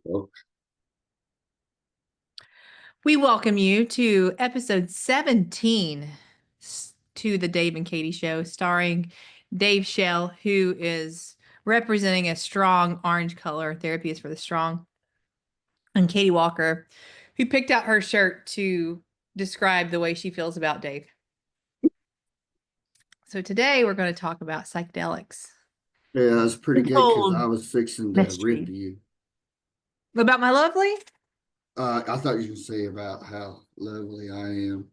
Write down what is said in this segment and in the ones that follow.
Well, We welcome you to episode 17 to the Dave and Katie Show, starring Dave Shell, who is representing a strong orange color. Therapy is for the strong. And Katie Walker, who picked out her shirt to describe the way she feels about Dave. So today we're going to talk about psychedelics. yeah, it's pretty good because I Untold was fixing to rip mysteries. you. About my lovely? I thought you were say about how lovely I am.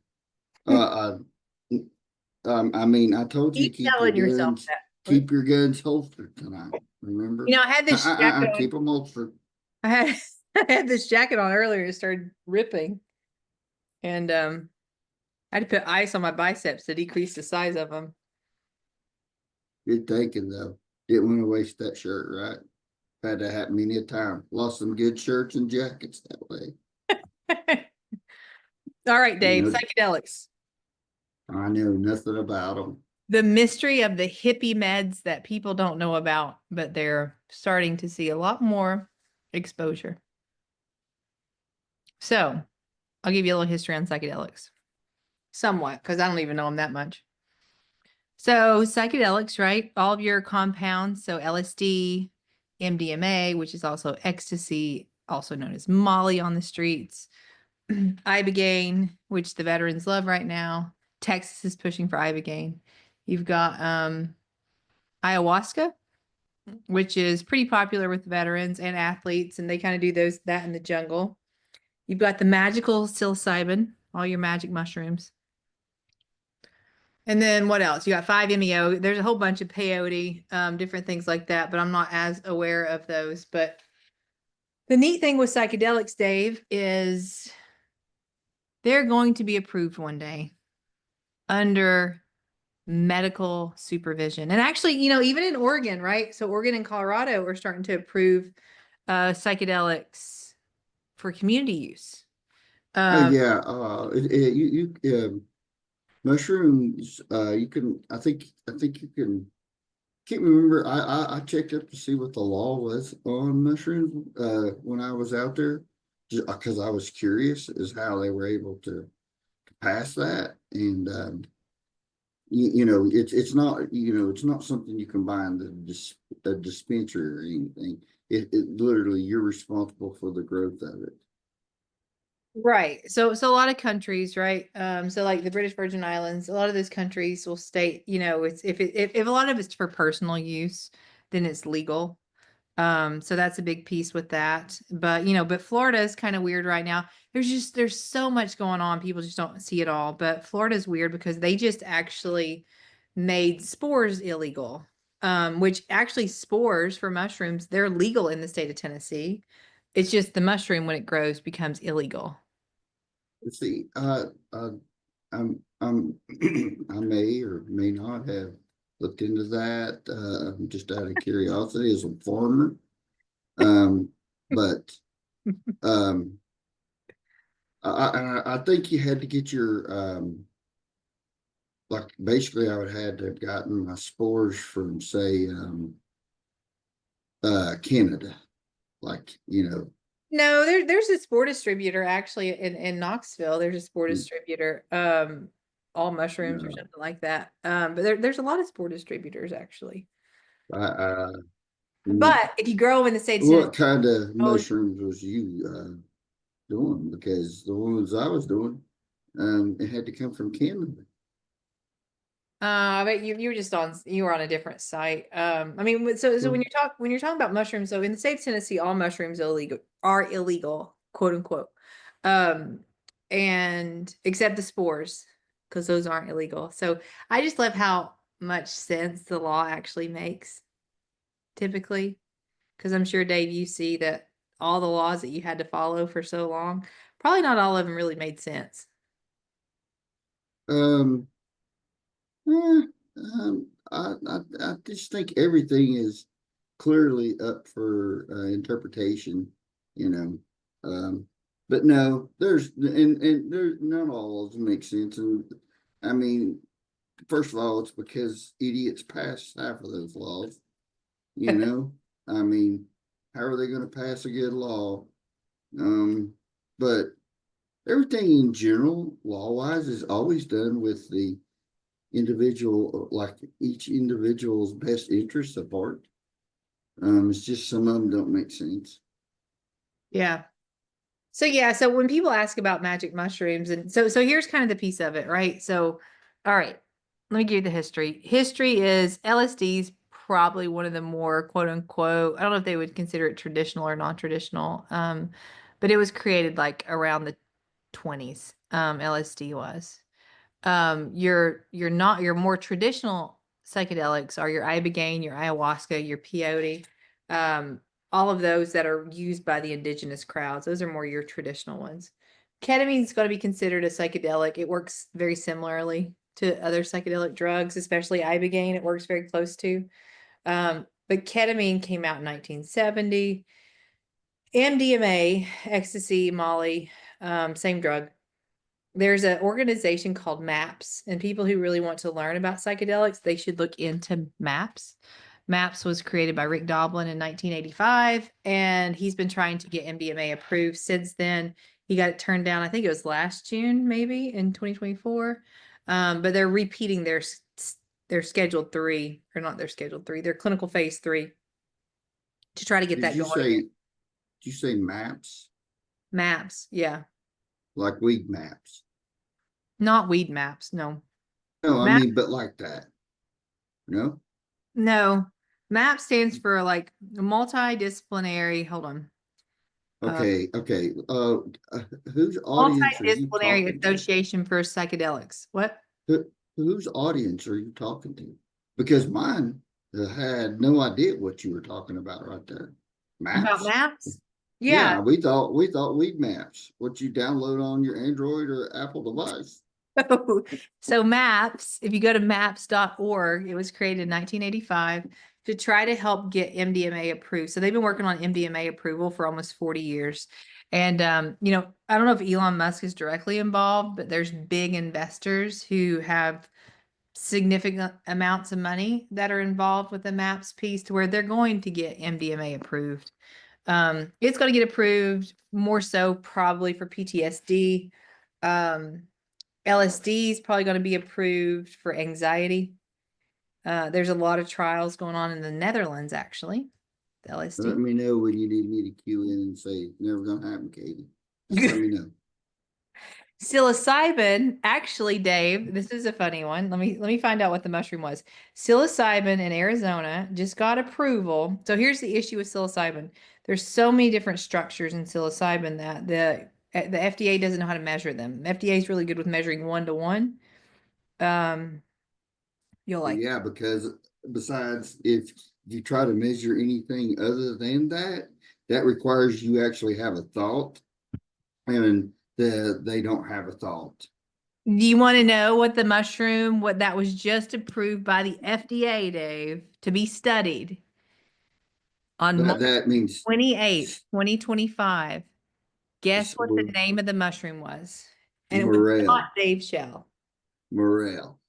I told you to Keep telling yourself that. keep your guns holstered tonight. Remember? I had this jacket on. Keep them holstered. I had I had this jacket on earlier and it started ripping. And I had to put ice on my biceps to decrease the size of them. Good thinking though. Didn't want to waste that shirt, right? Had to happen many a time. Lost some good shirts and jackets that way. All right, You Dave, know, psychedelics. I know nothing about them. The mystery of the hippie meds that people don't know about, but they're starting to see a lot more exposure. So I'll give you a little history on psychedelics. Somewhat, because I don't even know them that much. So psychedelics, right? All of your compounds, so LSD, MDMA, which is also ecstasy, also known as Molly on the streets, Ibogaine, which the veterans love right now. Texas is pushing for Ibogaine. You've got ayahuasca, which is pretty popular with veterans and athletes, and they kind of do that in the jungle. You've got the magical psilocybin, all your magic mushrooms. And then what else? You got 5-MeO. There's a whole bunch of peyote, different things like that, but I'm not as aware of those. But the neat thing with psychedelics, Dave, is they're going to be approved one day under medical supervision. And actually, even in Oregon, right? So Oregon and Colorado are starting to approve psychedelics for community use. Oh Um, yeah, mushrooms. You can. I think you can. Can't remember. I checked up to see what the law was on mushrooms when I was out there, just because I was curious as how they were able to pass that. And it's not something you can buy in the dispensary or anything. It literally you're responsible for the growth of it. Right. So a lot of countries, right? So like the British Virgin Islands, a lot of those countries will state, it's if a lot of it's for personal use, then it's legal. So that's a big piece with that. But Florida is kind of weird right now. There's so much going on. People just don't see it all. But Florida is weird because they just actually made spores illegal. Which actually spores for mushrooms, they're legal in the state of Tennessee. It's just the mushroom when it grows becomes illegal. See, I may or may not have looked into that just out of curiosity as a farmer. Um, but um, I think you had to get your like basically I would had to have gotten my spores from say Canada, like No, there's a spore distributor actually in Knoxville. There's a spore distributor, all mushrooms or uh, something like that. But there's a lot of spore distributors actually. I, I, But if you grow in the state of Tennessee, what kind of oh, mushrooms was you doing? Because the ones I was doing, it had to come from Canada. but you were on a different site. I mean, so Well, when you're talking about mushrooms, so in the state of Tennessee, all mushrooms are illegal, quote unquote. Um, and except the spores, because those aren't illegal. So I just love how much sense the law actually makes, typically. Because I'm sure, Dave, you see that all the laws that you had to follow for so long, probably not all of them really made sense. um, eh, I just think everything is clearly up for interpretation, you know. Um, but no, there's none all of them make sense. And I mean, first of all, it's because idiots passed half of those laws, you know. I mean, how are they going to pass a good law? But everything in general, law-wise, is always done with the individual, like each individual's best interests at heart. It's just some of them don't make sense. Yeah. So yeah, so when people ask about magic mushrooms, and so here's kind of the piece of it, right? So, all right, let me give you the history. History is LSD's probably one of the more quote unquote, I don't know if they would consider it traditional or non-traditional, but it was created like around the 20s, LSD was. Your more traditional psychedelics are your ibogaine, your ayahuasca, your peyote, all of those that are used by the indigenous crowds. Those are more your traditional ones. Ketamine is going to be considered a psychedelic. It works very similarly to other psychedelic drugs, especially ibogaine. It works very close to. But ketamine came out in 1970. MDMA, ecstasy, Molly, same drug. There's an organization called MAPS, and people who really want to learn about psychedelics, they should look into MAPS. MAPS was created by Rick Doblin in 1985, and he's been trying to get MDMA approved since then. He got it turned down, I think it was last June, maybe in 2024. But they're repeating their scheduled three, or not their scheduled three, their clinical phase 3 to try to get Did that you going say, again. did you say maps? MAPS, yeah. Like weed maps? Not weed maps, no. No, I MAP, mean, but like that. No? no. MAP stands for like multidisciplinary, hold on. Uh, Okay, okay. Whose audience are you Multidisciplinary talking to? Association for Psychedelics. What? Who, whose audience are you talking to? Because mine had no idea what you were talking about right there. About Maps? MAPS? Yeah. Yeah, we thought weed maps, what you download on your Android or Apple device. So MAPS, if you go to maps.org, it was created in 1985 to try to help get MDMA approved. So they've been working on MDMA approval for almost 40 years. And I don't know if Elon Musk is directly involved, but there's big investors who have significant amounts of money that are involved with the MAPS piece to where they're going to get MDMA approved. It's going to get approved more so probably for PTSD. Um, LSD is probably going to be approved for anxiety. There's a lot of trials going on in the Netherlands, actually. The Let LSD. me know when you need me to cue in and say, never gonna happen, Katie. Just let me know. Psilocybin, actually, Dave, this is a funny one. Let me find out what the mushroom was. Psilocybin in Arizona just got approval. So here's the issue with psilocybin. There's so many different structures in psilocybin that the FDA doesn't know how to measure them. FDA is really good with measuring one to one. Um, you'll Well, like yeah, because besides, if you try to measure anything other than that, that requires you actually have a thought, and they don't have a thought. Do you want to know what that was just approved by the FDA, Dave, to be studied on March That means 28th, 2025? Guess what the we're name of the mushroom was? And it was morale, not Dave Shell. morale.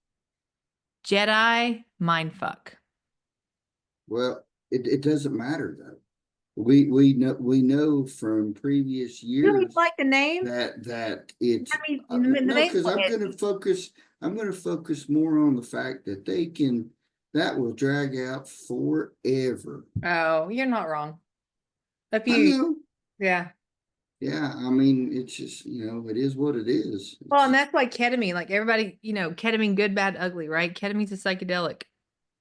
Jedi mindfuck. Well, it doesn't matter though. We know from previous You don't even years like the name? that it's I mean, the no, name's because I'm going edgy. to focus. I'm going to focus more on the fact that that will drag out forever. Oh, you're not wrong. A I few, know. yeah. Yeah, I mean, it's just, it is what it is. Well, and It's that's like ketamine. Like everybody, ketamine, good, bad, ugly, right? Ketamine's a psychedelic.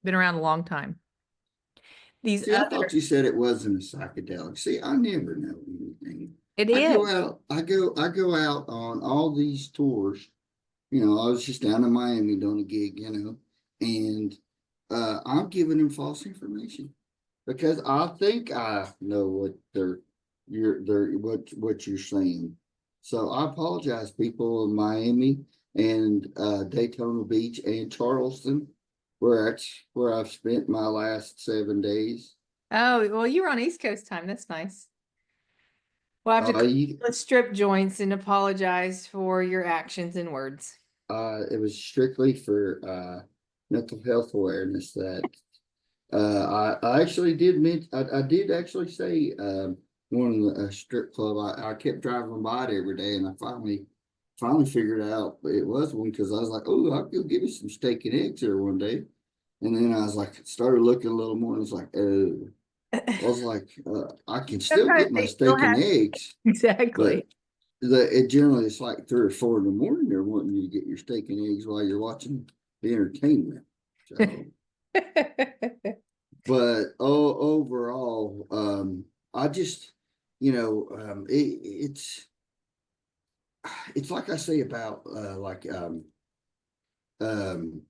Been around a long time. These See, I thought other, you said it wasn't a psychedelic. See, I never know anything. it I is. go out, I go out on all these tours. I was just down in Miami doing a gig, and I'm giving them false information because I think I know what you're saying. So I apologize, people in Miami and Daytona Beach and Charleston, where I've spent my last 7 days. Oh, well, you were on East Coast time. That's nice. Well, I have to call You, the strip joints and apologize for your actions and words. it was strictly for mental health awareness that I actually did I did actually say, one of the strip club, I kept driving by it every day and I finally figured out it was one because I was like, oh, I'll go get me some steak and eggs there one day. And then I was like, started looking a little more and it's like, oh, I was like, I can still Sometimes get my they still steak and have eggs, but exactly. it generally it's like 3 or 4 in the morning. They're wanting you to get your steak and eggs while you're watching the entertainment. So, but overall, I just, it's like I say about um,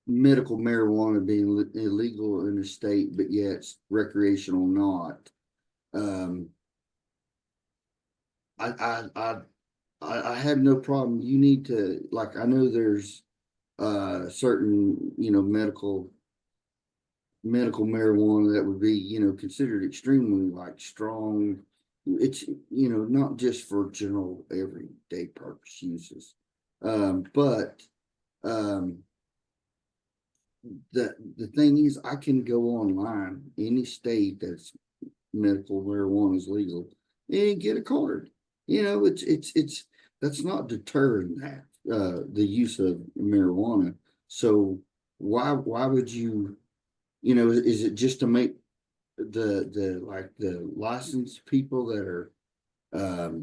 medical marijuana being illegal in the state, but yet it's recreational not. Um, I have no problem. You need to, like, I know there's certain, medical marijuana that would be, considered extremely like strong. It's, not just for general everyday purpose uses. But um the thing is I can go online, any state that's medical marijuana is legal, and get a card. It's that's not deterring that the use of marijuana. So why would you, is it just to make the licensed people that are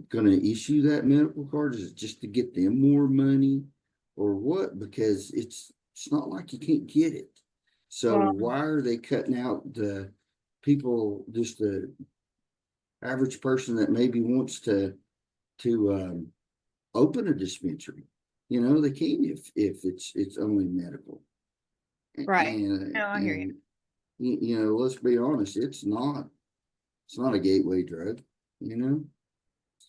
going to issue that medical card? Is it just to get them more money or what? Because it's not like you can't get it. So Well, why are they cutting out the people, just the average person that maybe wants to open a dispensary? They can if it's only medical. right. And No, I hear you. and let's be honest, it's not a gateway drug, you know.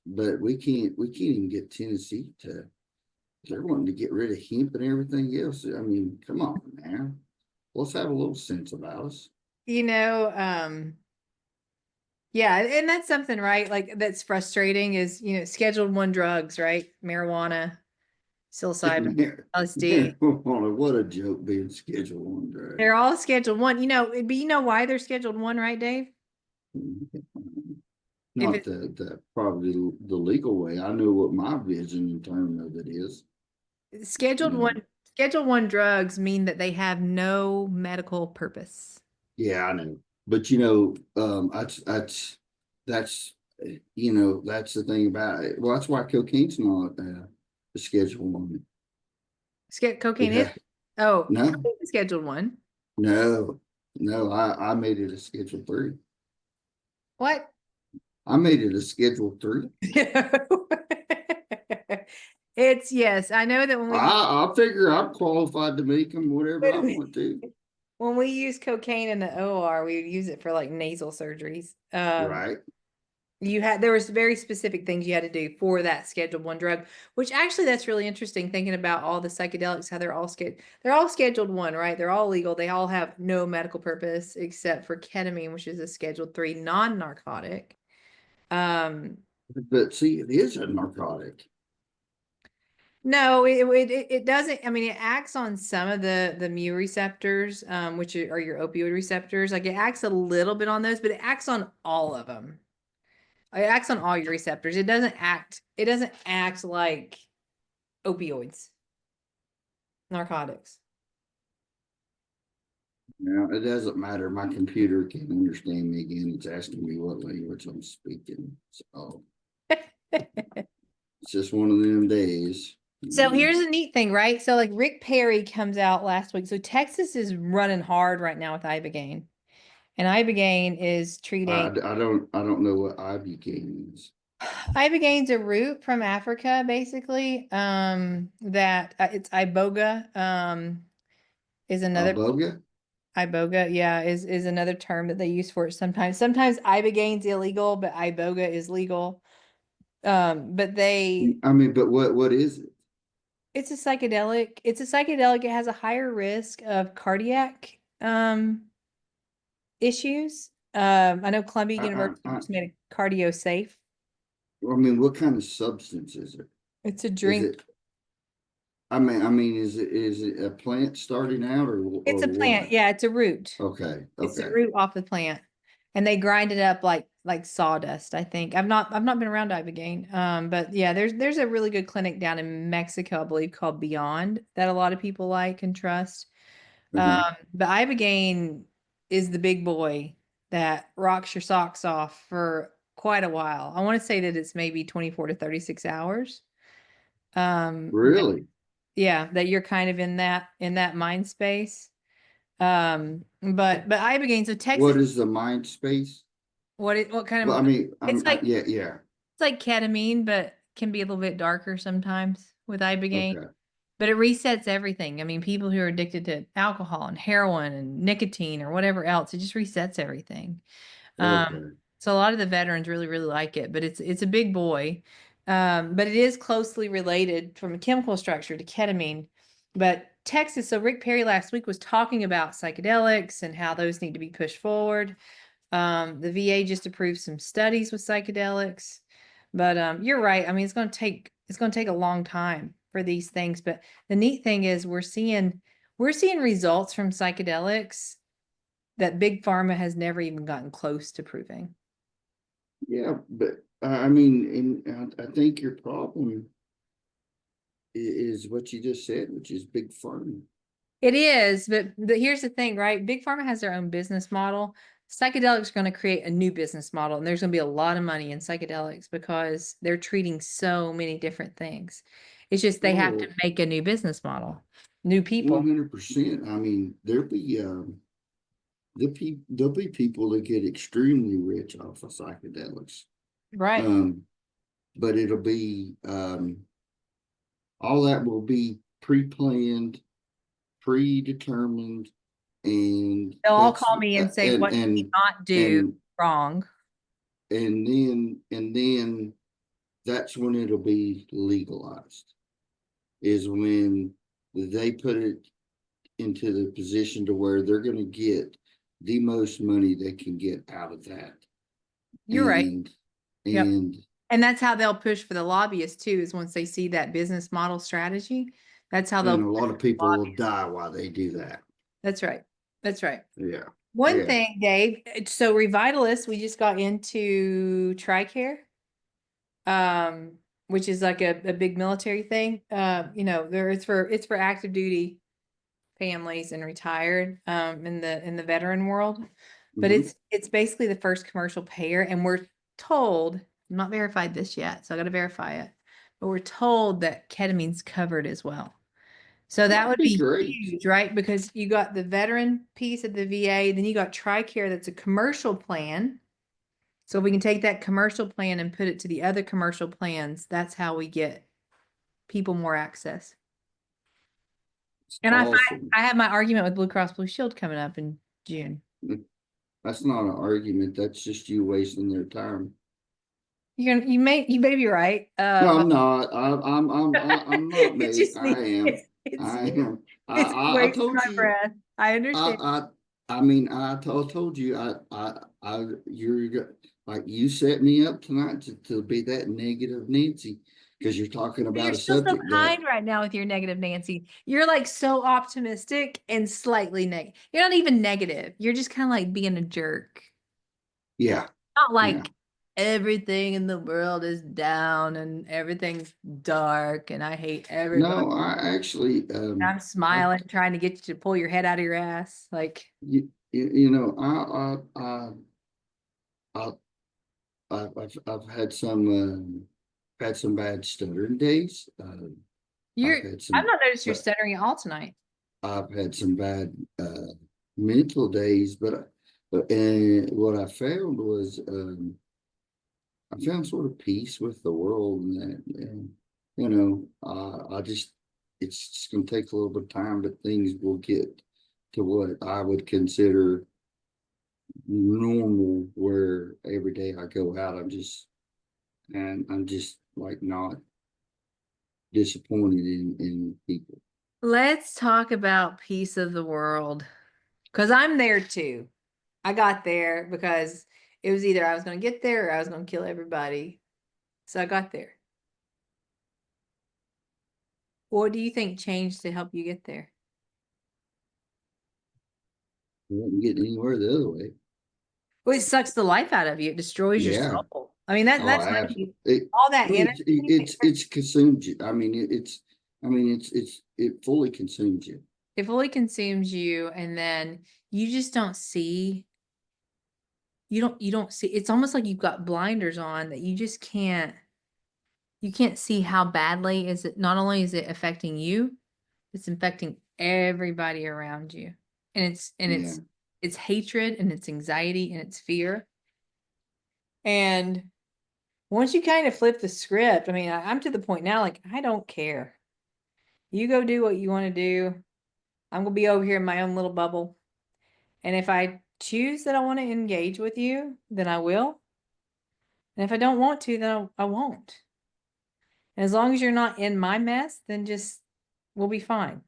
But we can't even get Tennessee to, they're wanting to get rid of hemp and everything else. I mean, come on, man. Let's have a little sense about us. You know, yeah, and that's something, right? Like that's frustrating is, scheduled one drugs, right? Marijuana, psilocybin, LSD. Marijuana, what a joke being Schedule One drug. They're all scheduled one. But you know why they're scheduled one, right, Dave? If Not it's the probably the legal way. I know what my vision in terms of it is. scheduled You one, know, scheduled one drugs mean that they have no medical purpose. yeah, I know. But that's that's the thing about it. Well, that's why cocaine's not a Schedule One. It Cocaine is, ha oh, no, cocaine is scheduled one. no, no. I made it a Schedule Three. What? I made it a Schedule Three. It's yes, I know that I figure I'm qualified to make them whatever I want to. when we use cocaine in the OR, we use it for like nasal surgeries. Right. There was very specific things you had to do for that scheduled one drug, which actually that's really interesting thinking about all the psychedelics, how they're all scheduled one, right? They're all legal. They all have no medical purpose except for ketamine, which is a scheduled three non-narcotic. Um, But see, it is a narcotic. no, it doesn't. I mean, it acts on some of the mu receptors, which are your opioid receptors. Like it acts a little bit on those, but it acts on all of them. It acts on all your receptors. It doesn't act like opioids, narcotics. Now, it doesn't matter. My computer can understand me again. It's asking me what language I'm speaking. So it's just one of them days. So here's a neat thing, right? So like Rick Perry comes out last week. So Texas is running hard right now with Ibogaine. And Ibogaine is treating I don't know what ibuprofen is. Ibogaine's a root from Africa, basically. That it's iboga. Is another Alboga? iboga. Yeah, is another term that they use for it sometimes. Sometimes Ibogaine's illegal, but iboga is legal. But I mean, but what is it? it's a psychedelic. It's a psychedelic. It has a higher risk of cardiac issues. I know Columbia University just made it cardio safe. I mean, what kind of substance is it? It's a Is drink. it is it a plant starting out It's or a plant. what? Yeah, it's a root. Okay, It's the okay. root off the plant. And they grind it up like sawdust, I think. I've not been around Ibogaine. But yeah, there's a really good clinic down in Mexico, I believe, called Beyond that a lot of people like and trust. Uh-huh. But Ibogaine is the big boy that rocks your socks off for quite a while. I want to say that it's maybe 24 to 36 hours. That, Really? yeah, that you're kind of in that mind space. But Ibogaine, so Texas, What is the mind space? what kind Well, of it's like yeah, yeah. it's like ketamine, but can be a little bit darker sometimes with Ibogaine. Okay, But it resets everything. I mean, people who are addicted to alcohol and heroin and nicotine or whatever else, it just resets everything. okay. So a lot of the veterans really, really like it, but it's a big boy. But it is closely related from a chemical structure to ketamine. But Texas, so Rick Perry last week was talking about psychedelics and how those need to be pushed forward. The VA just approved some studies with psychedelics, but you're right. I mean, it's going to take a long time for these things. But the neat thing is we're seeing results from psychedelics that big pharma has never even gotten close to proving. Yeah, but and I think your problem is what you just said, which is big pharma. It is, but here's the thing, right? Big pharma has their own business model. Psychedelics are going to create a new business model, and there's going to be a lot of money in psychedelics because they're treating so many different things. It's just they have to Well, make a new business model, new people. 100%. There'll be people that get extremely rich off of psychedelics. Right. Um, but it'll be all that will be pre-planned, predetermined, and They'll all that's call me and say, what can we not do and wrong? and then that's when it'll be legalized. Is when they put it into the position to where they're going to get the most money they can get out of that. You're right. And Yep. and And that's how they'll push for the lobbyists too, is once they see that business model strategy, that's how they'll and a push lot for of the people will lobbyists. die while they do that. That's right. That's right. Yeah. One Yeah. thing, Dave, so Revitalists, we just got into TRICARE, um, which is like a big military thing. There it's for active duty families and retired in the veteran world. But Hmm. it's basically the first commercial payer, and we're told, I'm not verified this yet, so I gotta verify it, but we're told that ketamine's covered as well. So Well, that that'd would be be great. huge, right? Because you got the veteran piece at the VA, then you got TRICARE that's a commercial plan. So if we can take that commercial plan and put it to the other commercial plans, that's how we get people more access. It's And awesome. I have my argument with Blue Cross Blue Shield coming up in June. That's not an argument. That's just you wasting their time. You may be right. No, I'm not. I'm not, It's mate. just I me. am. It's I am. it's I wasting told my you. breath. I understand. Told you. You're like you set me up tonight to be that negative Nancy because you're talking You're about a still so subject that, kind right now with your negative, Nancy. You're like so optimistic and slightly negative. You're not even negative. You're just kind of like being a jerk. yeah, Not yeah. like everything in the world is down and everything's dark and I hate everybody. No, I actually, I'm I, smiling, trying to get you to pull your head out of your ass. Like, you know, I, I've had some bad stuttering days. you're, I've had I've some, not noticed you're but stuttering at all tonight. I've had some bad mental days. And what I found was, I found sort of peace with the world, and I just it's just gonna take a little bit of time, but things will get to what I would consider normal, where every day I go out, I'm just like not disappointed in people. Let's talk about peace of the world. Because I'm there too. I got there because it was either I was going to get there or I was going to kill everybody. So I got there. What do you think changed to help you get there? I wouldn't get anywhere the other way. Well, it sucks the life out of you. It destroys your Yeah. soul. I mean, Oh, that's I my have view. it. All that Well, energy. it's consumed you. I mean, it fully consumes you. It fully consumes you, and then you just don't see. You don't see. It's almost like you've got blinders on that you just can't. You can't see how badly is it. Not only is it affecting you, it's infecting everybody around you, and it's and Yeah. it's it's hatred and it's anxiety and it's fear. And once you kind of flip the script, I mean, I'm to the point now, like, I don't care. You go do what you want to do. I'm gonna be over here in my own little bubble. And if I choose that I want to engage with you, then I will. And if I don't want to, then I won't. And as long as you're not in my mess, then just we'll be fine.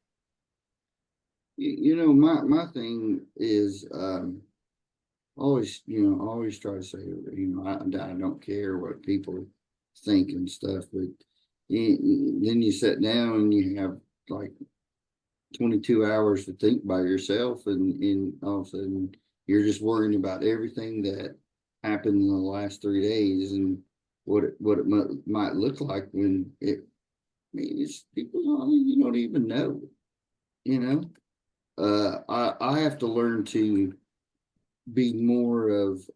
My thing is always, always try to say, I don't care what people think and stuff, but then you sit down and you have like 22 hours to think by yourself, and all of a sudden you're just worrying about everything that happened in the last 3 days and what it might look like when I mean, it's people you don't even know, you know. I have to learn to be more of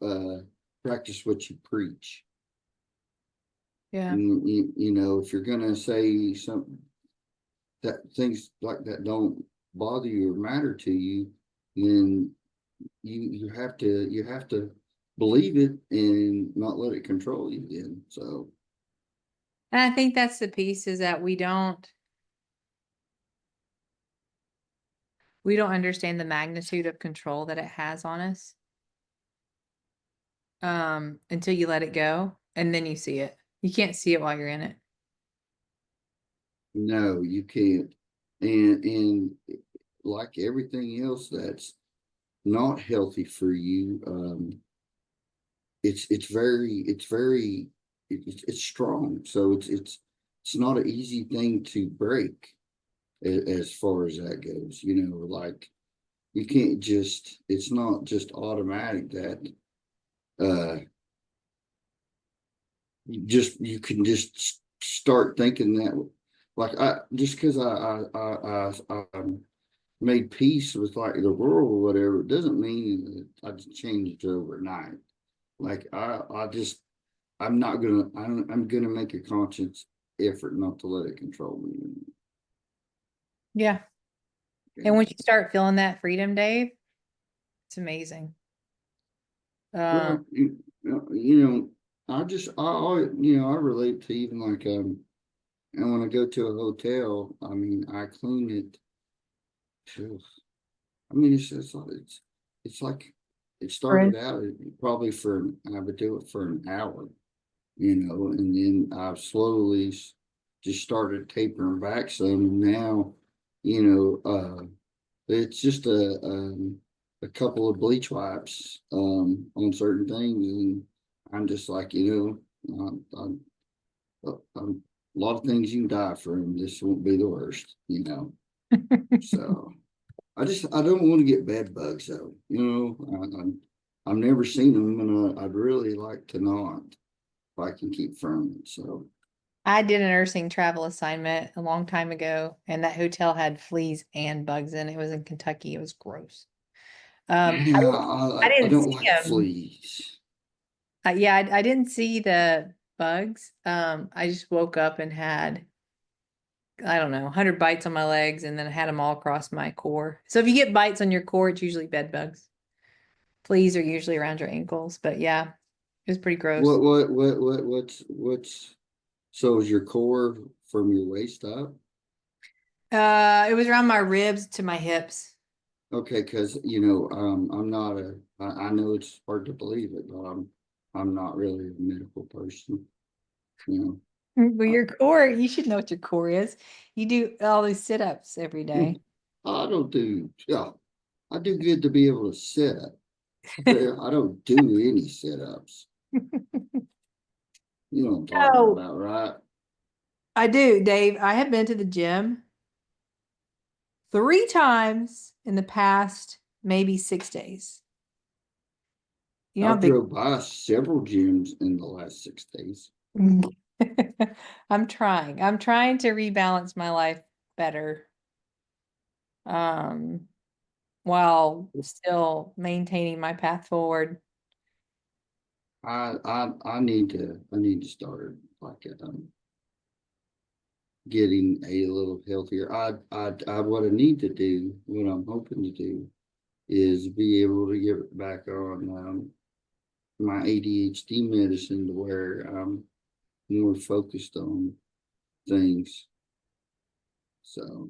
practice what you preach. Yeah. If you're gonna say something that things like that don't bother you or matter to you, then you have to believe it and not let it control you. Then so And I think that's the piece is that we don't understand the magnitude of control that it has on us until you let it go and then you see it. You can't see it while you're in it. no, you can't. And like everything else that's not healthy for you, it's strong. So it's not an easy thing to break as far as that goes. Like you can't just. It's not just automatic that uh you can just start thinking that. Like I just because I made peace with like the world or whatever, it doesn't mean that I just changed overnight. Like I'm gonna make a conscious effort not to let it control me. Yeah. And Okay. when you start feeling that freedom, Dave, it's amazing. Um, Well, I relate to even like and when I go to a hotel, I mean, I clean it. Phew, I mean, it's like it for started out probably I would do it for an hour, and then I've slowly just started tapering back some. And now, it's just a couple of bleach wipes on certain things, and I'm just like, a lot of things you can die from. This won't be the worst. So I don't want to get bed bugs though. I've never seen them, and I'd really like to not if I can keep from it. So I did a nursing travel assignment a long time ago, and that hotel had fleas and bugs in it. It was in Kentucky. It was gross. I yeah, didn't, I I didn't don't see like them. fleas. Yeah, I didn't see the bugs. I just woke up and had, I don't know, 100 bites on my legs, and then I had them all across my core. So if you get bites on your core, it's usually bed bugs. Fleas are usually around your ankles, but yeah, it was pretty gross. What's so is your core from your waist up? It was around my ribs to my hips. Okay, because I'm not I know it's hard to believe it, but I'm not really a medical person. You Well, know, your core, you should know what your core is. You do all these sit-ups every day. I don't do. Yeah, I do good to be able to sit up, but I don't do any sit ups. You know what I'm talking So about, right? I do, Dave. I have been to the gym 3 times in the past maybe 6 days. You know how I've big drove by several gyms in the last 6 days. I'm trying. I'm trying to rebalance my life better. Um, while still maintaining my path forward. I need to start like getting a little healthier. What I need to do, what I'm hoping to do, is be able to get back on my ADHD medicine to where I'm more focused on things. So,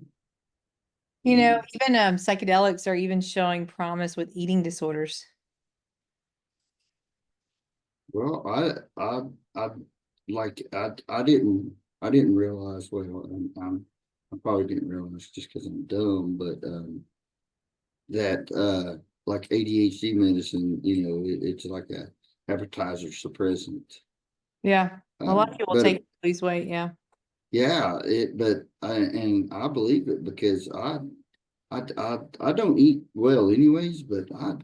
You know, um, even psychedelics are even showing promise with eating disorders. well, I like I didn't realize. Well, I probably didn't realize just because I'm dumb, but that like ADHD medicine, it's like a appetizer suppressant. Yeah. A lot of people But take it to lose weight. Yeah. yeah, and I believe it because I don't eat well anyways, but I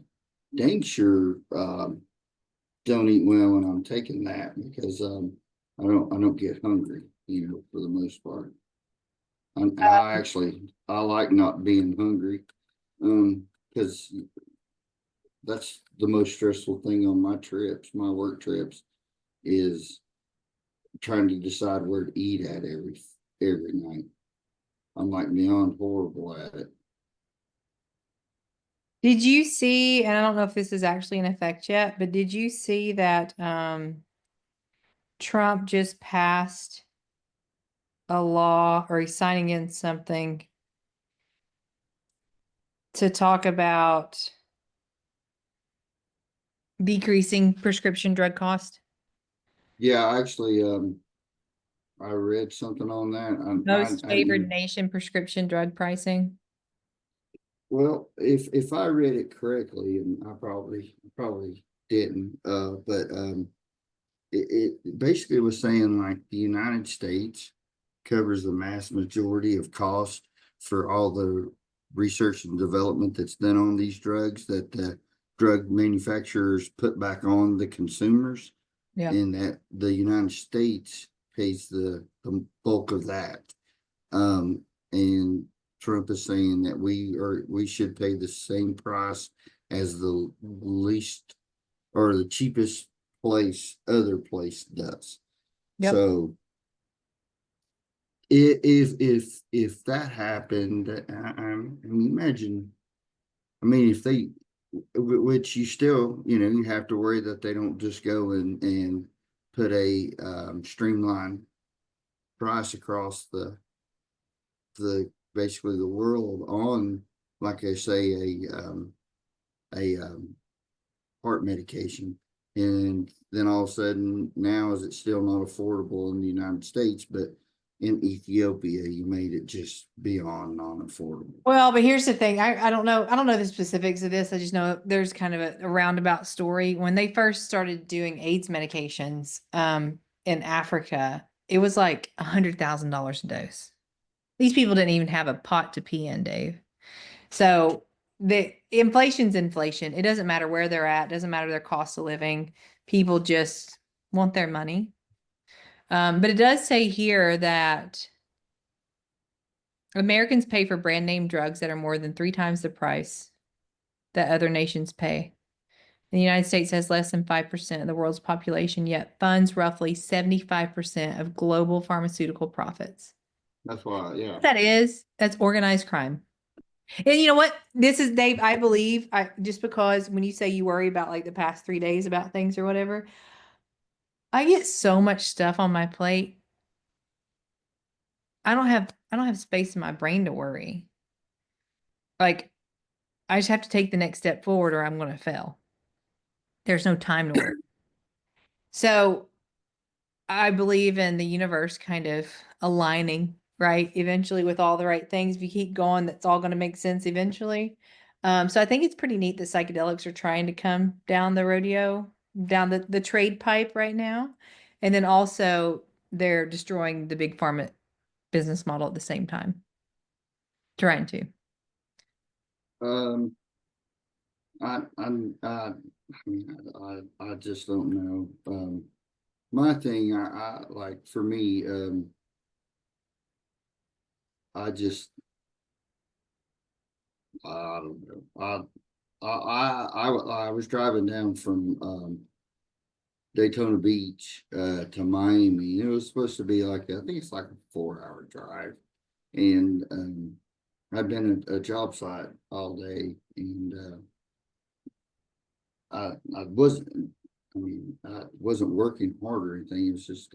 dang sure don't eat well when I'm taking that because I don't get hungry, for the most part. I like not being hungry, because that's the most stressful thing on my trips, my work trips, is trying to decide where to eat at every night. I'm like beyond horrible at it. Did you see, and I don't know if this is actually in effect yet, but did you see that Trump just passed a law or he's signing in something to talk about decreasing prescription drug cost? Yeah, actually, I read something on that. Most I favored didn't. nation prescription drug pricing. Well, if I read it correctly, and I probably didn't, but it basically was saying like the United States covers the mass majority of cost for all the research and development that's done on these drugs that the drug manufacturers put back on the consumers, Yeah. and that the United States pays the bulk of that. And Trump is saying that we should pay the same price as the least or the cheapest other place does. Yep. So if that happened, imagine. I mean, if they, which you still, you have to worry that they don't just go and put a streamlined price across the basically the world on, like I say, a heart medication, and then all of a sudden now is it still not affordable in the United States, but in Ethiopia you made it just beyond non-affordable. Well, but here's the thing. I don't know. I don't know the specifics of this. I just know there's kind of a roundabout story. When they first started doing AIDS medications in Africa, it was like $100,000 a dose. These people didn't even have a pot to pee in, Dave. So the inflation's inflation. It doesn't matter where they're at, doesn't matter their cost of living. People just want their money. But it does say here that Americans pay for brand name drugs that are more than 3 times the price that other nations pay. The United States has less than 5% of the world's population, yet funds roughly 75% of global pharmaceutical profits. That's why, yeah. What that is, that's organized crime. And you know what? This is Dave, I believe, I just because when you say you worry about like the past 3 days about things or whatever, I get so much stuff on my plate. I don't have space in my brain to worry. Like I just have to take the next step forward or I'm gonna fail. There's no time to worry. So I believe in the universe kind of aligning, right? Eventually with all the right things. If you keep going, that's all going to make sense eventually. So I think it's pretty neat that psychedelics are trying to come down the rodeo, down the trade pipe right now. And then also they're destroying the big pharma business model at the same time. Trying to. Um, I mean, I just don't know. My thing, I like for me, I just, I don't know. I was driving down from, Daytona Beach, to Miami. It was supposed to be like, I think it's like a 4 hour drive. And, I've been at a job site all day and, I wasn't, I mean, I wasn't working hard or anything. It was just,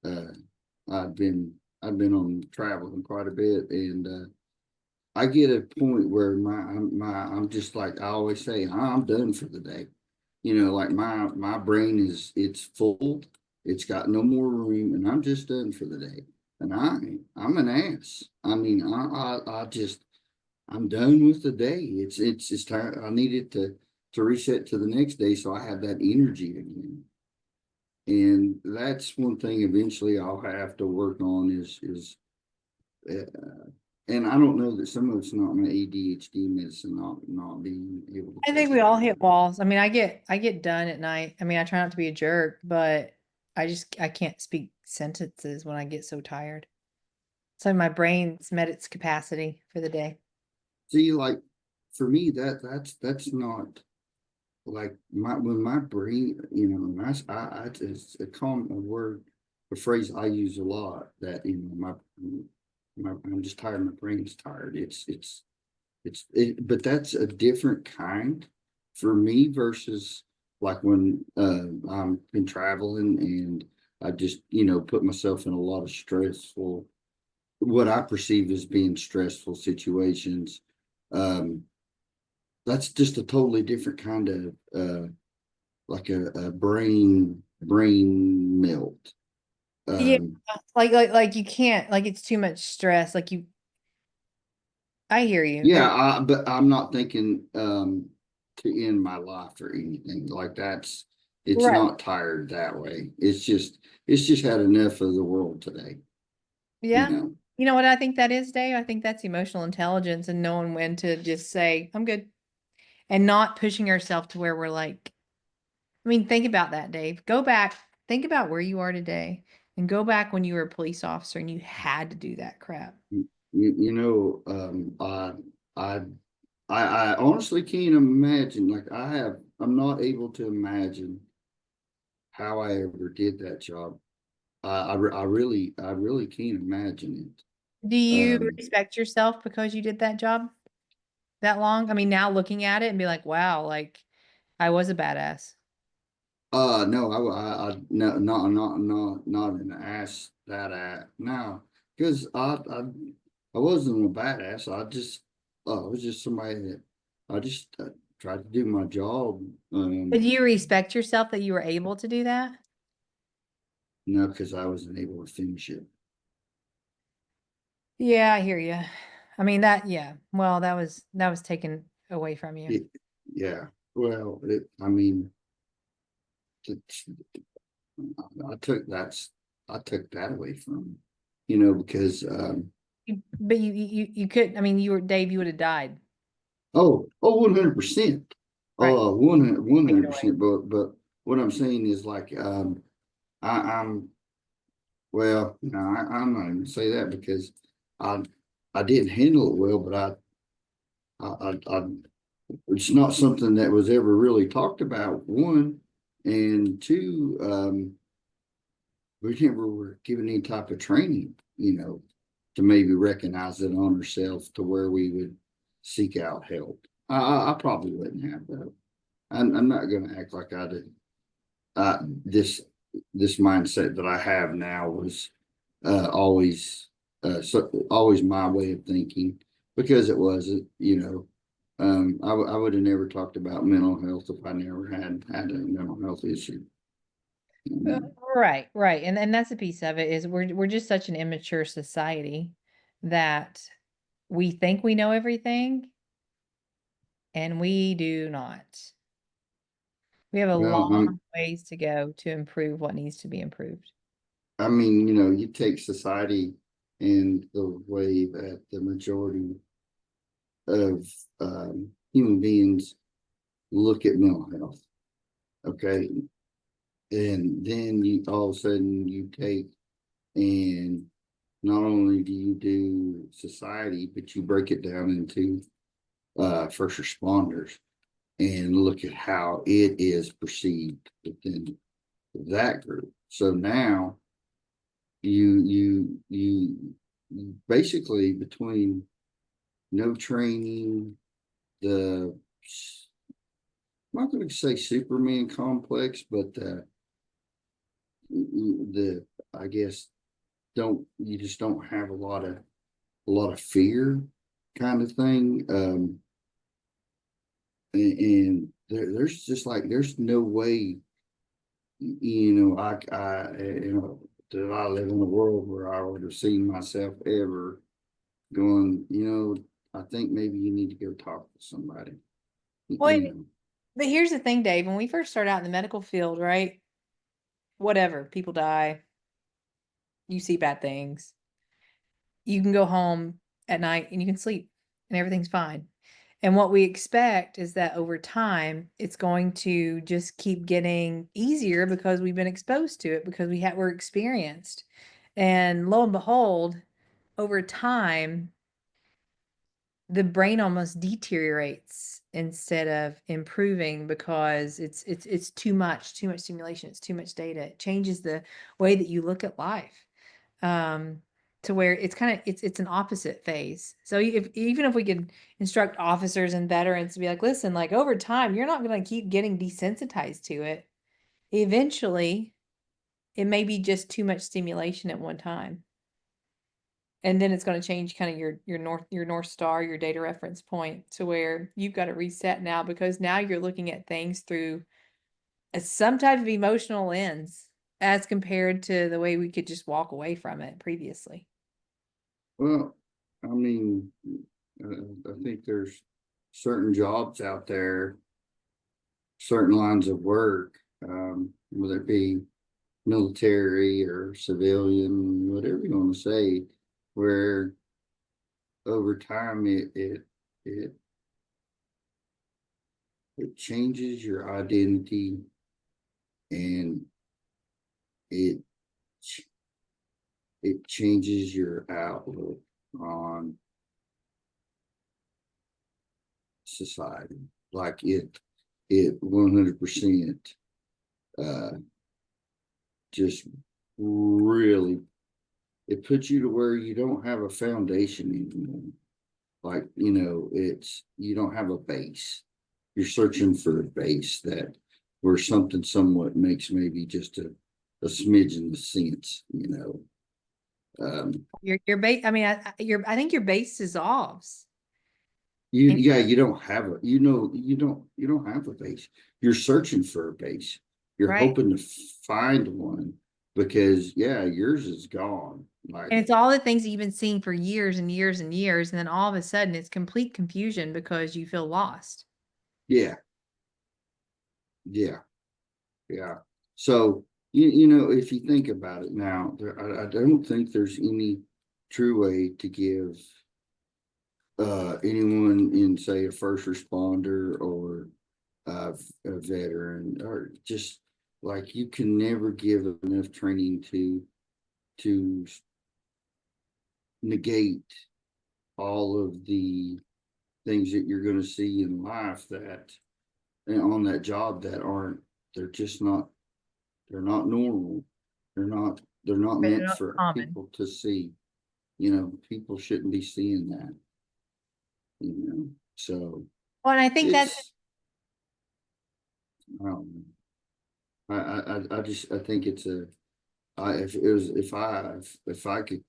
uh, I've been, I've been on traveling quite a bit, and I get a point where I'm just like I always say, I'm done for the day. You know, like my brain is it's full, it's got no more room, and I'm just done for the day. And I'm an ass. I mean, I just I'm done with the day. It's just time. I need it to reset to the next day so I have that energy again. And that's one thing eventually I'll have to work on is uh, and I don't know that some of it's not my ADHD medicine, not being able to I think take we it all all. hit walls. I mean, I get done at night. I mean, I try not to be a jerk, but I can't speak sentences when I get so tired. So my brain's met its capacity for the day. See, like for me, that's not like my when my brain, you know, and I it's a common word, a phrase I use a lot that you know my I'm just tired. My brain's tired. But that's a different kind for me versus like when I'm been traveling and I just you know put myself in a lot of stressful what I perceive as being stressful situations. Um, that's just a totally different kind of like a brain melt. Yeah, Um, like you can't like it's too much stress. Like you, I hear you. yeah, but I'm not thinking to end my life or anything like that's. It's Right. not tired that way. It's just had enough of the world today. You Yeah. know. You know what I think that is, Dave? I think that's emotional intelligence and knowing when to just say, I'm good, and not pushing ourselves to where we're like, I mean, think about that, Dave. Go back, think about where you are today, and go back when you were a police officer and you had to do that crap. You know, I I honestly can't imagine. Like I'm not able to imagine how I ever did that job. I really can't imagine Do it. you respect yourself because you did that job that long? I mean, now looking at it and be like, wow, like I was a badass. No, no, not an ass that ass. No, because I wasn't a badass. I was just somebody that I just tried to do my job. But do you respect yourself that you were able to do that? No, because I wasn't able to finish it. Yeah, I hear you. I mean that, yeah. Well, that was taken away from you. It yeah. Well, I mean, I took that. I took that away from, you know, because But you could. I mean, you were Dave. You would have died. 100%. Right. One Take it hundred away. percent. But what I'm saying is like I'm well, no, I'm not even say that because I I didn't handle it well, but I it's not something that was ever really talked about. One and two, we never were given any type of training, you know, to maybe recognize it on ourselves to where we would seek out help. I probably wouldn't have though. I'm not going to act like I did. This this mindset that I have now was always always my way of thinking because it wasn't, you know. I would have never talked about mental health if I never had a mental health issue. Uh, Um, Right, right. And that's a piece of it is we're just such an immature society that we think we know everything and we do not. We have a well, long ways to go to improve what needs to be improved. I mean, you take society and the way that the majority of human beings look at mental health. Okay. And then you all of a sudden you take and not only do you do society, but you break it down into first responders and look at how it is perceived within that group. So now you basically between no training, the I'm not going to say Superman complex, but the I guess don't you just don't have a lot of fear kind of thing. And there's just like there's no way that I live in a world where I would have seen myself ever going, I think maybe you need to go talk to somebody, Well, you know. but here's the thing, Dave, when we first started out in the medical field, right? Whatever, people die, you see bad things. You can go home at night and you can sleep and everything's fine. And what we expect is that over time, it's going to just keep getting easier because we've been exposed to it, because we're experienced. And lo and behold, over time, the brain almost deteriorates instead of improving because it's too much stimulation, it's too much data. It changes the way that you look at life. Um, to where it's kind of it's an opposite phase. So if even if we could instruct officers and veterans to be like, listen, like over time, you're not going to keep getting desensitized to it. Eventually, it may be just too much stimulation at one time. And then it's going to change kind of your north star, your data reference point to where you've got to reset now because now you're looking at things through some type of emotional lens as compared to the way we could just walk away from it previously. Well, I mean, I think there's certain jobs out there, certain lines of work, whether it be military or civilian, whatever you want to say, where over time it changes your identity and it it changes your outlook on society. Like it 100% uh just really it puts you to where you don't have a foundation anymore. Like, it's you don't have a base. You're searching for a base that where something somewhat makes maybe just a smidgen of sense. Your base, I mean, I think your base dissolves. And You don't have you don't have a base. You're searching for a base. You're right. hoping to find one because yeah, yours is gone. Like, And it's all the things that you've been seeing for years and years and years, and then all of a sudden it's complete confusion because you feel lost. yeah, yeah, yeah. So you know, if you think about it now, I don't think there's any true way to give anyone in say a first responder or a veteran or just like you can never give enough training to negate all of the things that you're going to see in life that and on that job that aren't they're just not they're not normal. They're not But they're meant not for common. people to see. People shouldn't be seeing that. So Well, and I think that's it's I don't know. I think it's a I if it was if I could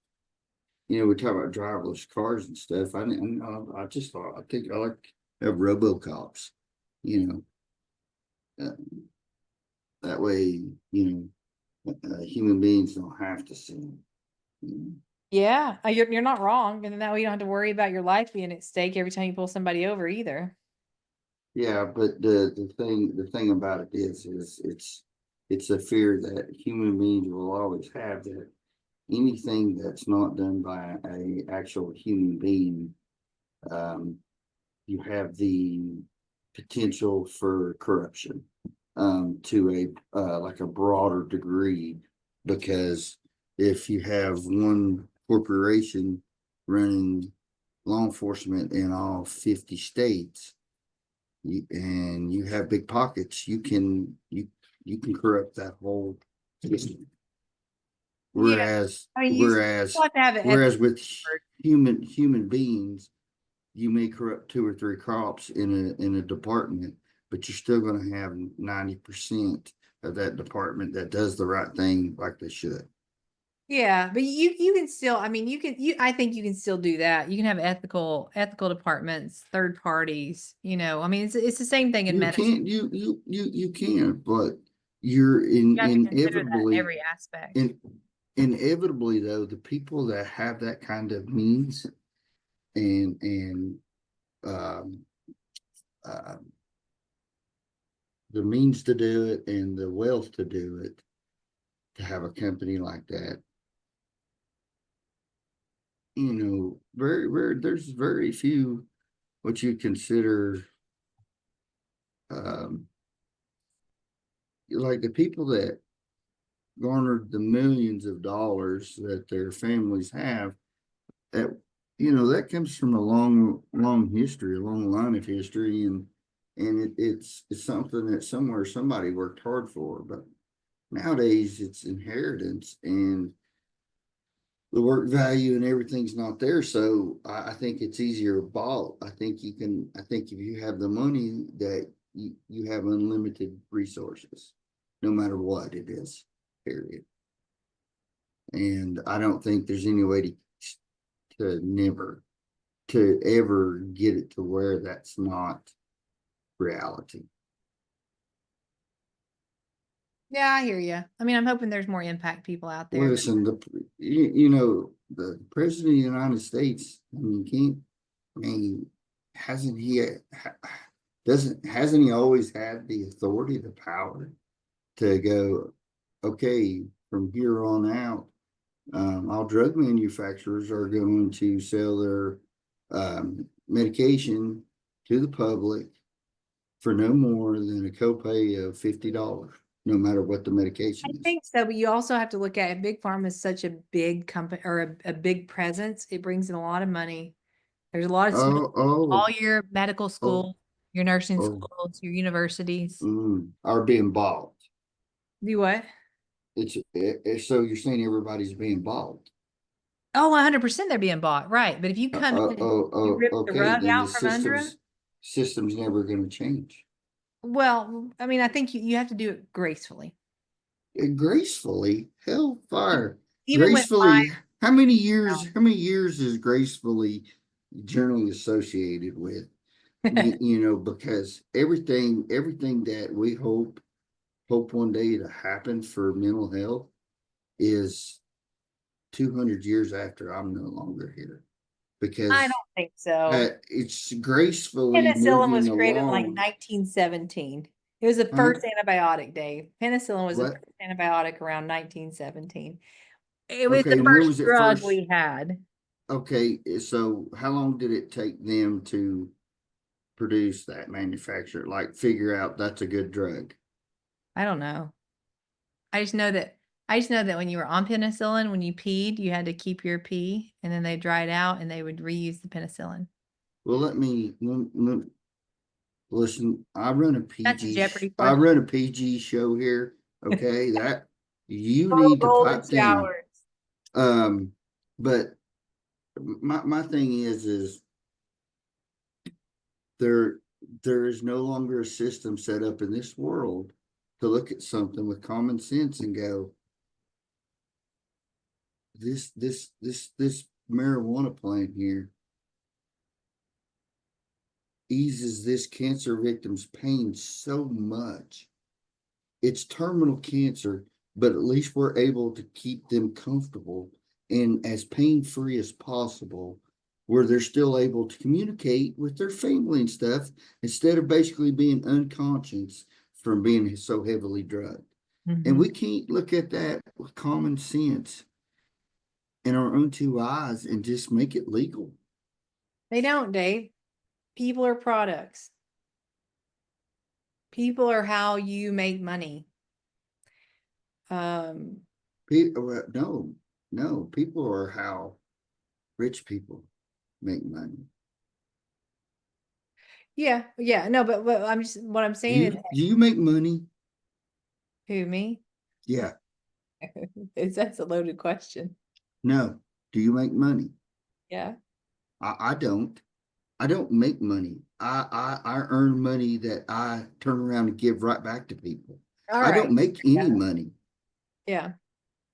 we talk about driverless cars and stuff. I just thought I think I like to have RoboCops. You know, that way human beings don't have to see them. You know? yeah, you're not wrong. And then that way you don't have to worry about your life being at stake every time you pull somebody over either. Yeah, but the thing about it is it's it's a fear that human beings will always have, that anything that's not done by a actual human being, um, you have the potential for corruption, to a like a broader degree, because if you have one corporation running law enforcement in all 50 states, and you have big pockets, you can corrupt that whole system. Yeah. Whereas, I mean, you still whereas, have to have an ethical whereas with board. human beings, you may corrupt two or three crops in a department, but you're still going to have 90% of that department that does the right thing like they should. Yeah, but you can still, I mean, I think you can still do that. You can have ethical departments, third parties, I mean, it's the same thing in You medicine. can't, you can, but you're You have to consider that in every aspect. in inevitably though, the people that have that kind of means and um, uh, the means to do it and the wealth to do it, to have a company like that, there's very few what you consider, um, like the people that garnered the millions of dollars that their families have, that that comes from a long history, a long line of history, and it's something that somewhere somebody worked hard for. But nowadays it's inheritance, and the work value and everything's not there. So I think it's easier bought. I think if you have the money, that you have unlimited resources, no matter what it is, period. And I don't think there's any way to ever get it to where that's not reality. Yeah, I hear you. I mean, I'm hoping there's more impact people out there, but Listen, the president of the United States, I mean, can't, I mean, hasn't he, hasn't he always had the authority, the power to go, okay, from here on out, all drug manufacturers are going to sell their medication to the public for no more than a copay of $50, no matter what the I medication is. think so. But you also have to look at it. Big Pharma is such a big company or a big presence. It brings in a lot of money. There's a lot of students, Oh, oh, all your medical oh, school, your nursing oh, schools, your universities. are being bought. Do what? So you're saying everybody's being bought. Oh, 100% they're being bought, right? But if you come in and you rip the Okay, rug then the out from under them, system's never going to change. well, I mean, I think you have to do it gracefully. Gracefully, hellfire, Even with gracefully. my, How many years is gracefully generally associated with? Because everything that we hope one day to happen for mental health is 200 years after I'm no longer here, I don't because think so. it's gracefully Penicillin moving was created in like along. 1917. It was the Huh? first antibiotic, Dave. Penicillin was the What? first antibiotic around 1917. It was Okay, the and when first was it drug first? we had. Okay, so how long did it take them to produce that, manufacture, like figure out that's a good drug? I don't know. I just know that when you were on penicillin, when you peed, you had to keep your pee and then they dried out and they would reuse the penicillin. Well, listen. That's a Jeopardy I question. run a PG show here. Okay, that you Oh, need to golden pipe down. showers. Um, but my thing is there there is no longer a system set up in this world to look at something with common sense and go, this marijuana plant here eases this cancer victim's pain so much. It's terminal cancer, but at least we're able to keep them comfortable and as pain-free as possible, where they're still able to communicate with their family and stuff, instead of basically being unconscious from being so heavily drugged. And Mhm. we can't look at that with common sense in our own two eyes and just make it legal. They don't, Dave. People are products. People are how you make money. Um, No, no, people are how rich people make money. yeah, yeah, no, but I'm just what I'm Do saying is you do you make money? who me? Yeah. Is that's a loaded question. No. Do you make money? Yeah. I don't. I don't make money. I earn money that I turn around and give right back to people. All I right. don't make any Yeah. money. Yeah.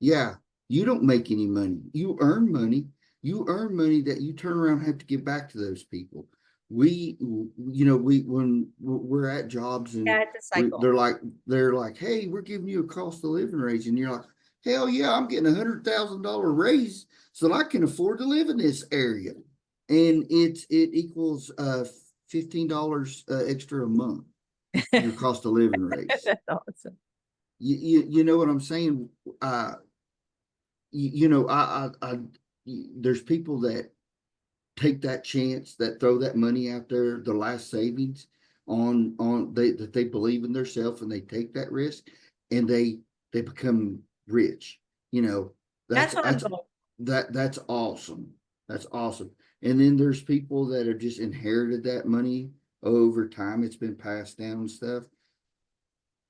Yeah, you don't make any money. You earn money. You earn money that you turn around and have to give back to those people. We when we're at jobs and Yeah, it's a cycle. they're like, hey, we're giving you a cost of living raise, and you're like, hell yeah, I'm getting $100,000 raise so that I can afford to live in this area, and it equals $15 extra a month. Your cost of living raise. That's awesome. You know what I'm saying? Uh, there's people that take that chance, that throw that money out there, the last savings on that they believe in themselves and they take that risk and they become rich. You know, That's that's what I'm that's going. that's awesome. That's awesome. And then there's people that have just inherited that money over time. It's been passed down and stuff.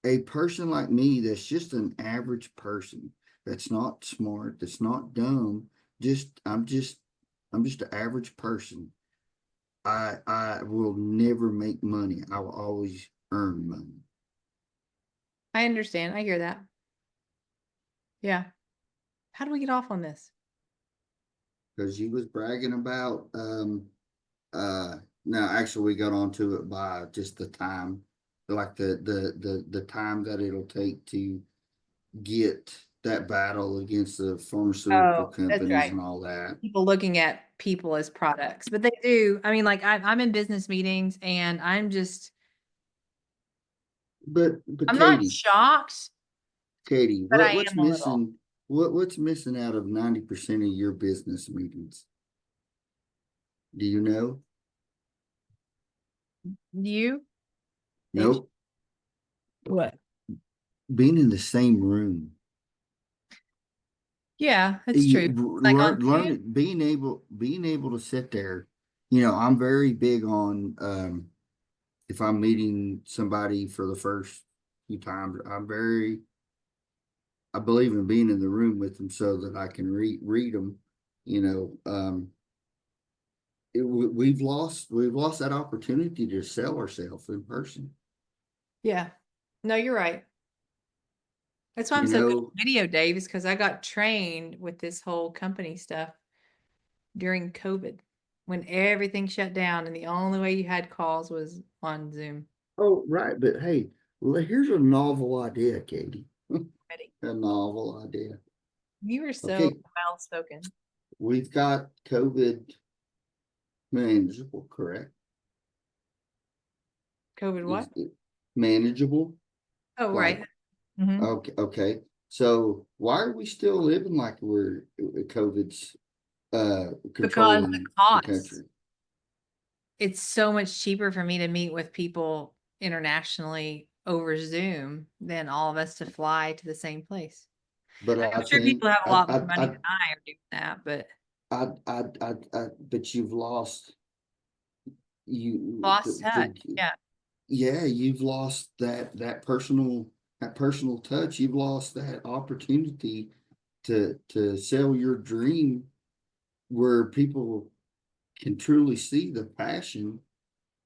A person like me that's just an average person, that's not smart, that's not dumb, just I'm just an average person. I will never make money. I will always earn money. I understand. I hear that. Yeah. How do we get off on this? Because you was bragging about uh no, actually we got onto it by just the time, like the time that it'll take to get that battle against the pharmaceutical Oh, that's companies right. and all that. People looking at people as products, but they do. I mean, like I'm in business meetings and But I'm not Katie, shocked, Katie, but I what's am a little. missing? What's missing out of 90% of your business meetings? Do you know? You, Dave? Nope. What? Being in the same room. Yeah, that's true. You Like on Zoom? learn being able to sit there. You know, I'm very big on if I'm meeting somebody for the first few times, I believe in being in the room with them so that I can read them. You know, we've lost that opportunity to sell ourselves in person. Yeah. No, you're right. That's why I'm You so good know, at video, Dave, is because I got trained with this whole company stuff during COVID when everything shut down and the only way you had calls was on Zoom. oh right, but hey, here's a novel idea, Katie. Ready? A novel idea. You were so Okay, well spoken. we've got COVID manageable, correct? COVID Is what? it manageable? Oh, Like, right. Hmm. okay. So why are we still living like we're COVID's Because the controlling the cost. country? It's so much cheaper for me to meet with people internationally over Zoom than all of us to fly to the same place. But I'm I sure think people have a lot more money than I are doing that, but but you've lost you lost touch. Yeah. yeah, you've lost that personal touch. You've lost that opportunity to sell your dream where people can truly see the passion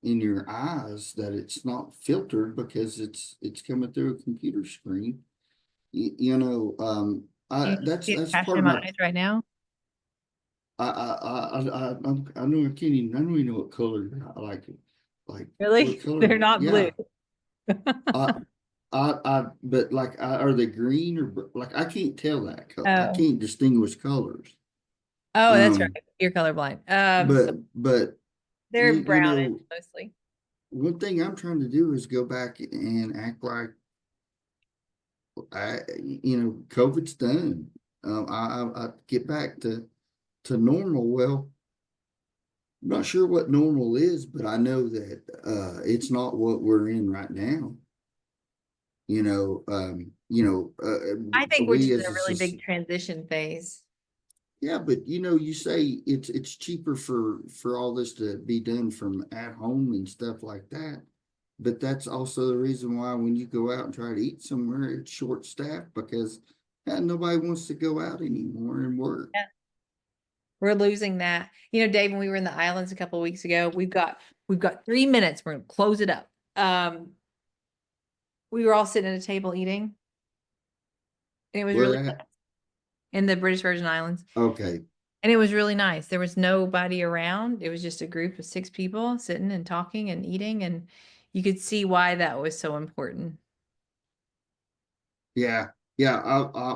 in your eyes, that it's not filtered because it's coming through a computer screen. You know, Do I you see the that's passion part in of my my eyes right now? I know I don't even know what color I like it. Like what Really? color? They're not blue. Yeah. I but like are they green or like I can't tell that I Oh. can't distinguish colors. Oh, that's Um, right. You're colorblind. So but they're you brownish know, mostly. one thing I'm trying to do is go back and act like COVID's done. I get back to normal. Well, I'm not sure what normal is, but I know that it's not what we're in right now. I think we're We just in as a a really big transition phase. yeah, but you say it's cheaper for all this to be done from at home and stuff like that. But that's also the reason why when you go out and try to eat somewhere, it's short staffed because nobody wants to go out anymore and work. Yeah. We're losing that. Dave, when we were in the islands a couple of weeks ago, we've got 3 minutes. We're gonna close it up. We were all sitting at a table eating, and it was Where really at? in the British Virgin Islands. Okay. And it was really nice. There was nobody around. It was just a group of 6 people sitting and talking and eating, and you could see why that was so important. Yeah. Yeah.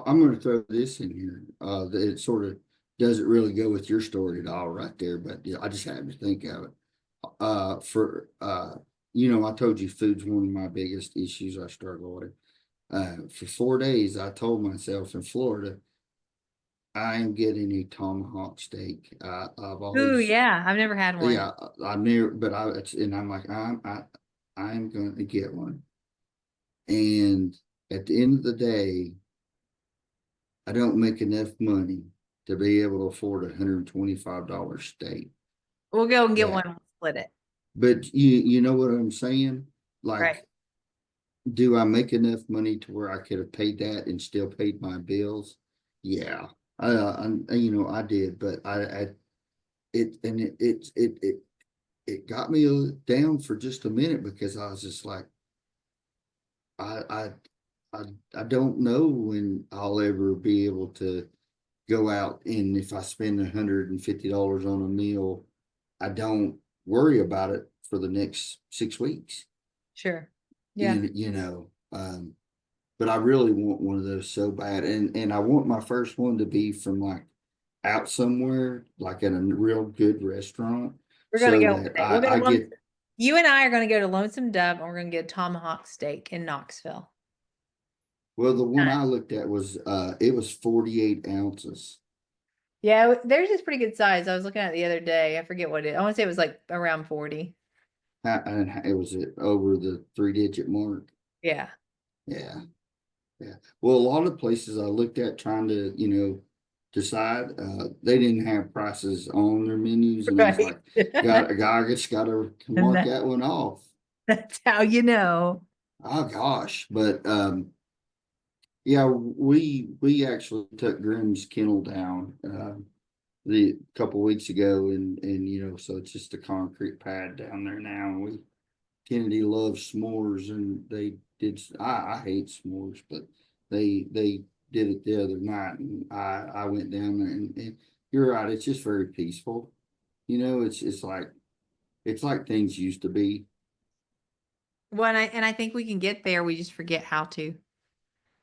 I'm going to throw this in here. That it sort of doesn't really go with your story at all right there, but yeah, I just happened to think of it. For I told you food's one of my biggest issues I struggle with. For 4 days, I told myself in Florida, I am getting a tomahawk steak. I've Ooh, always, yeah. I've never had one. yeah, I never, but and I'm like, I'm going to get one. And at the end of the day, I don't make enough money to be able to afford $125 steak. We'll go and get one That, and split it. but you know what I'm saying? Right. Like, do I make enough money to where I could have paid that and still paid my bills? Yeah, I did, but it got me down for just a minute because I was just like, I, I, I, I don't know when I'll ever be able to go out and if I spend $150 on a meal, I don't worry about it for the next 6 weeks. Sure. Yeah. You know, but I really want one of those so bad, and I want my first one to be from like out somewhere, like in a real good restaurant, We're gonna so go with that it. We're I gonna get. you and I are gonna go to Lonesome Dove and we're gonna get a tomahawk steak in Knoxville. Well, the one Done. I looked at was it was 48 ounces. Yeah, theirs is pretty good size. I was looking at it the other day. I forget what I want to say it was like around 40. And it was over the 3-digit mark. Yeah. Yeah. Yeah. Well, a lot of places I looked at trying to, decide, they didn't have prices on their menus. And I was Right. like, got a guy just got to And mark that one off. that's how you know. Oh gosh. But, yeah, we actually took Grimm's kennel down, the couple weeks ago and so it's just a concrete pad down there now. And Kennedy loves s'mores and they did, I hate s'mores, but they did it the other night and I went down there and you're right, it's just very peaceful. It's like things used to be. Well, and I think we can get there. We just forget how to.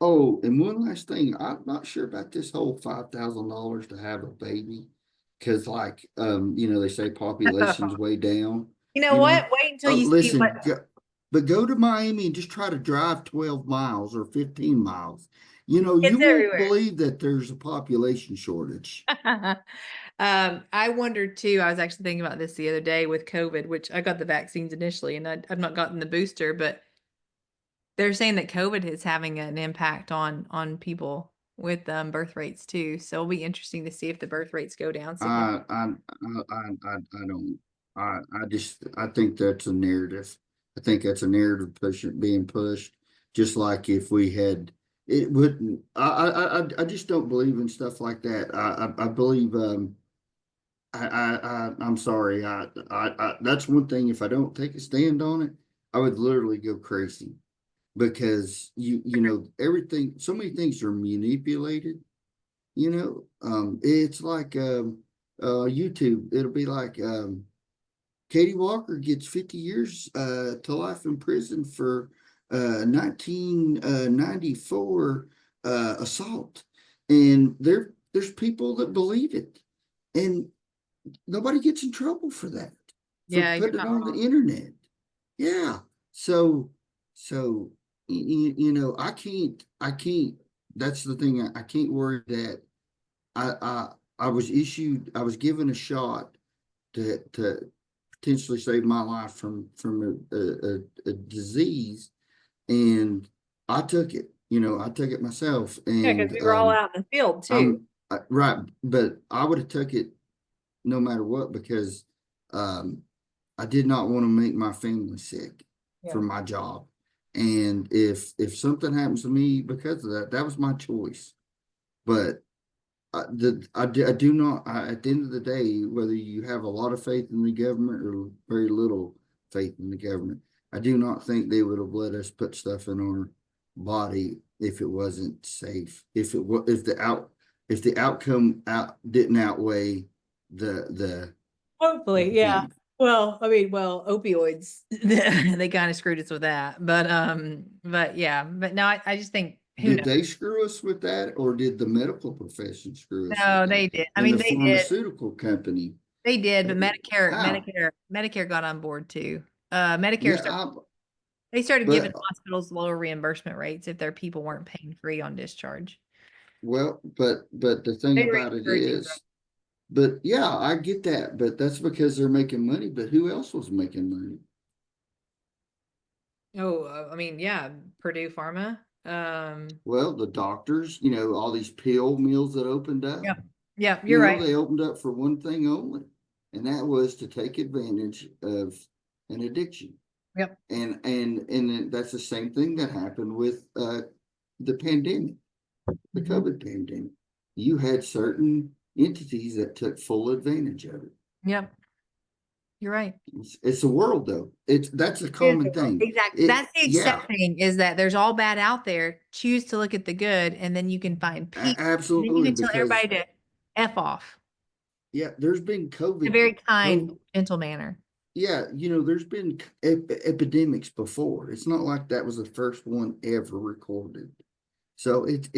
Oh, and one last thing, I'm not sure about this whole $5,000 to have a baby. Cause like, they say population's way down, You know you what? know? Wait until you see Listen, what but go to Miami and just try to drive 12 miles or 15 miles. You it's won't everywhere. believe that there's a population shortage. I wondered too. I was actually thinking about this the other day with COVID, which I got the vaccines initially, and I've not gotten the booster, but they're saying that COVID is having an impact on people with birth rates too. So it'll be interesting to see if the birth rates go down significantly. I don't, I think that's a narrative. I think that's a narrative being pushed. Just like if we had, it wouldn't, I just don't believe in stuff like that. I believe, I'm sorry. That's one thing. If I don't take a stand on it, I would literally go crazy because everything, so many things are manipulated. It's like YouTube. It'll be like Katie Walker gets 50 years to life in prison for 1994 assault, and there's people that believe it, and nobody gets in trouble for that, for Yeah, you're putting it not on the wrong. internet. Yeah. So I can't, that's the thing, I can't worry that I was given a shot to potentially save my life from a disease, and I took it, I took it myself, Yeah, because and we were all out in the field too. right, but I would have took it no matter what, because um I did not want to make my family sick Yeah. for my job. And if something happens to me because of that, that was my choice. But I do not, at the end of the day, whether you have a lot of faith in the government or very little faith in the government, I do not think they would have let us put stuff in our body if it wasn't safe. If it was, if the outcome didn't outweigh the Hopefully, yeah. thing. Well, I mean, well, opioids, they kind of screwed us with that. But yeah, but no, I just think who Did knows? they screw us with that, or did the medical profession screw us with No, that? they did. I And mean, the pharmaceutical company? they did, but How? Medicare got on board too. Yeah, They started giving but hospitals lower reimbursement rates if their people weren't paying free on discharge. well, but the thing They were about it encouraging drugs. is, but yeah, I get that, but that's because they're making money. But who else was making money? Oh, I mean, yeah, Purdue Pharma. Well, the doctors, all these pill mills that opened up, Yep. Yeah, you're right. they opened up for one thing only, and that was to take advantage of an addiction. Yep. And then that's the same thing that happened with the pandemic, the Mhm. COVID pandemic. You had certain entities that took full advantage of it. Yep. You're right. It's a world though. That's a It is common the world. thing. Exactly. That's the Yeah, accepting is that there's all bad out there. Choose to look at the good, and then you can find peace. And then you absolutely. can tell Because everybody to F off yeah, there's been in a very kind, COVID. gentle manner. Yeah, there's been epidemics before. It's not like that was the first one ever recorded. So it's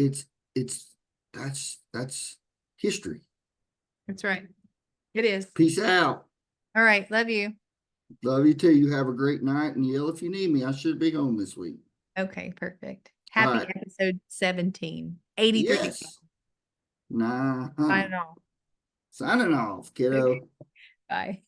that's history. That's right. It is. Peace out. All right. Love you. Love you too. You have a great night, and yell if you need me. I should be home this week. Okay. Perfect. All Happy right. episode 17. 83. Yes. Nah. I know. Signing off, Okay. kiddo. Bye.